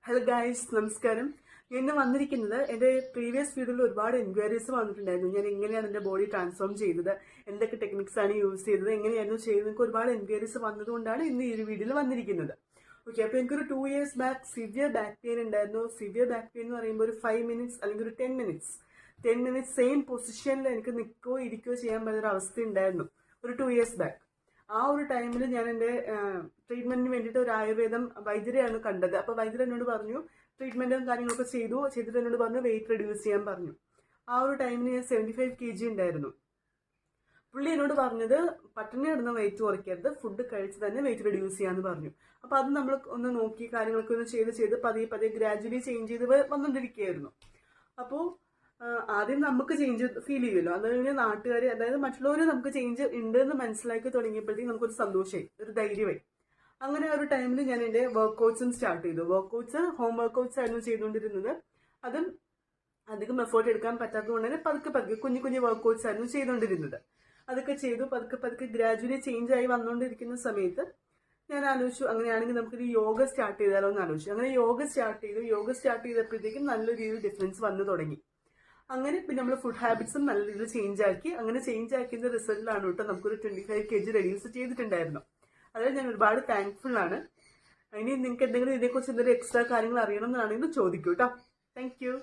Hello guys, നമസ്കാരം. ഞാൻ ഇന്ന് വന്നിരിക്കുന്നത് എൻ്റെ പ്രീവിയസ് വീഡിയോയിൽ ഒരുപാട് എൻക്വയറീസ് വന്നിട്ടുണ്ടായിരുന്നു. ഞാൻ എങ്ങനെയാണ് എൻ്റെ ബോഡി ട്രാൻസ്ഫോം ചെയ്തത്, എന്തൊക്കെ ടെക്നിക്സ് ആണ് യൂസ് ചെയ്തത്, എങ്ങനെയായിരുന്നു ചെയ്തത്, എനിക്ക് ഒരുപാട് എൻക്വയറീസ് വന്നതുകൊണ്ടാണ് ഇന്ന് ഈ ഒരു വീഡിയോയിൽ വന്നിരിക്കുന്നത്. ഓക്കെ, അപ്പോൾ എനിക്കൊരു 2 years back severe back pain ഉണ്ടായിരുന്നു. സിവിയർ ബാക്ക് പെയിൻ എന്ന് പറയുമ്പോൾ ഒരു 5 minutes അല്ലെങ്കിൽ ഒരു 10 minutes സെയിം പൊസിഷനിൽ എനിക്ക് നിൽക്കുകയോ ഇരിക്കുകയോ ചെയ്യാൻ പറ്റുന്ന അവസ്ഥ ഉണ്ടായിരുന്നു ഒരു 2 years ബാക്ക്. ആ ഒരു ടൈമിൽ ഞാൻ എൻ്റെ ട്രീറ്റ്മെന്റിന് വേണ്ടിയിട്ട് ഒരു ആയുർവേദം വൈദ്യരെയാണ് കണ്ടത്. അപ്പോൾ വൈദ്യർ എന്നോട് പറഞ്ഞു, ട്രീറ്റ്മെന്റും കാര്യങ്ങളൊക്കെ ചെയ്തിട്ട് എന്നോട് പറഞ്ഞു വെയിറ്റ് റെഡ്യൂസ് ചെയ്യാൻ പറഞ്ഞു. ആ ഒരു ടൈമിൽ ഞാൻ 75 kg ഉണ്ടായിരുന്നു. പുള്ളി എന്നോട് പറഞ്ഞത് പട്ടിണി കിടന്ന വെയിറ്റ് കുറയ്ക്കരുത്, ഫുഡ് കഴിച്ച് തന്നെ വെയിറ്റ് റെഡ്യൂസ് ചെയ്യാന്ന് പറഞ്ഞു. അപ്പോൾ അത് നമ്മൾ ഒന്ന് നോക്കി കാര്യങ്ങളൊക്കെ ഒന്ന് ചെയ്ത് പതിയെ ഗ്രാജുവലി ചേഞ്ച് ചെയ്ത് വന്നുകൊണ്ടിരിക്കുകയായിരുന്നു. അപ്പോൾ ആദ്യം നമുക്ക് ചേഞ്ച് ഫീൽ ചെയ്യുമല്ലോ, അത് കഴിഞ്ഞ് നാട്ടുകാർ, അതായത് മറ്റുള്ളവർ നമുക്ക് ചേഞ്ച് ഉണ്ട് എന്ന് മനസ്സിലാക്കി തുടങ്ങിയപ്പോഴത്തേക്കും നമുക്കൊരു സന്തോഷമായി, ഒരു ധൈര്യമായി. അങ്ങനെ ഒരു ടൈമിൽ ഞാൻ എൻ്റെ വർക്കൗട്ട്സും സ്റ്റാർട്ട് ചെയ്തു. വർക്കൗട്ട്സ് ഹോം വർക്കൗട്ട്സ് ആയിരുന്നു ചെയ്തുകൊണ്ടിരുന്നത്. അതും അധികം എഫേർട്ട് എടുക്കാൻ പറ്റാത്തതുകൊണ്ട് തന്നെ പതുക്കെ കുഞ്ഞു വർക്കൗട്ട്സ് ആയിരുന്നു ചെയ്തുകൊണ്ടിരുന്നത്. അതൊക്കെ ചെയ്തു പതുക്കെ ഗ്രാജുവലി ചേഞ്ച് ആയി വന്നുകൊണ്ടിരിക്കുന്ന സമയത്ത് ഞാൻ ആലോചിച്ചു, അങ്ങനെയാണെങ്കിൽ നമുക്കൊരു യോഗ സ്റ്റാർട്ട് ചെയ്താലോ എന്ന് ആലോചിച്ചു. അങ്ങനെ യോഗ സ്റ്റാർട്ട് ചെയ്തപ്പോഴത്തേക്കും നല്ലൊരു രീതിയിൽ ഡിഫറൻസ് വന്നു തുടങ്ങി. അങ്ങനെ പിന്നെ നമ്മൾ ഫുഡ് ഹാബിറ്റ്സും നല്ല രീതിയിൽ ചേഞ്ച് ആക്കി. അങ്ങനെ ചേഞ്ച് ആക്കിയതിന്റെ റിസൾട്ടിലാണ് കേട്ടോ നമുക്കൊരു 25 kg റെഡ്യൂസ് ചെയ്തിട്ടുണ്ടായിരുന്നു. അതായത് ഞാൻ ഒരുപാട് താങ്ക്ഫുൾ ആണ്. ഇനി നിങ്ങൾക്ക് എന്തെങ്കിലും ഇതിനെക്കുറിച്ച് എന്തെങ്കിലും എക്സ്ട്രാ കാര്യങ്ങൾ അറിയണം എന്നാണെങ്കിൽ ചോദിക്കൂ കേട്ടോ. Thank you.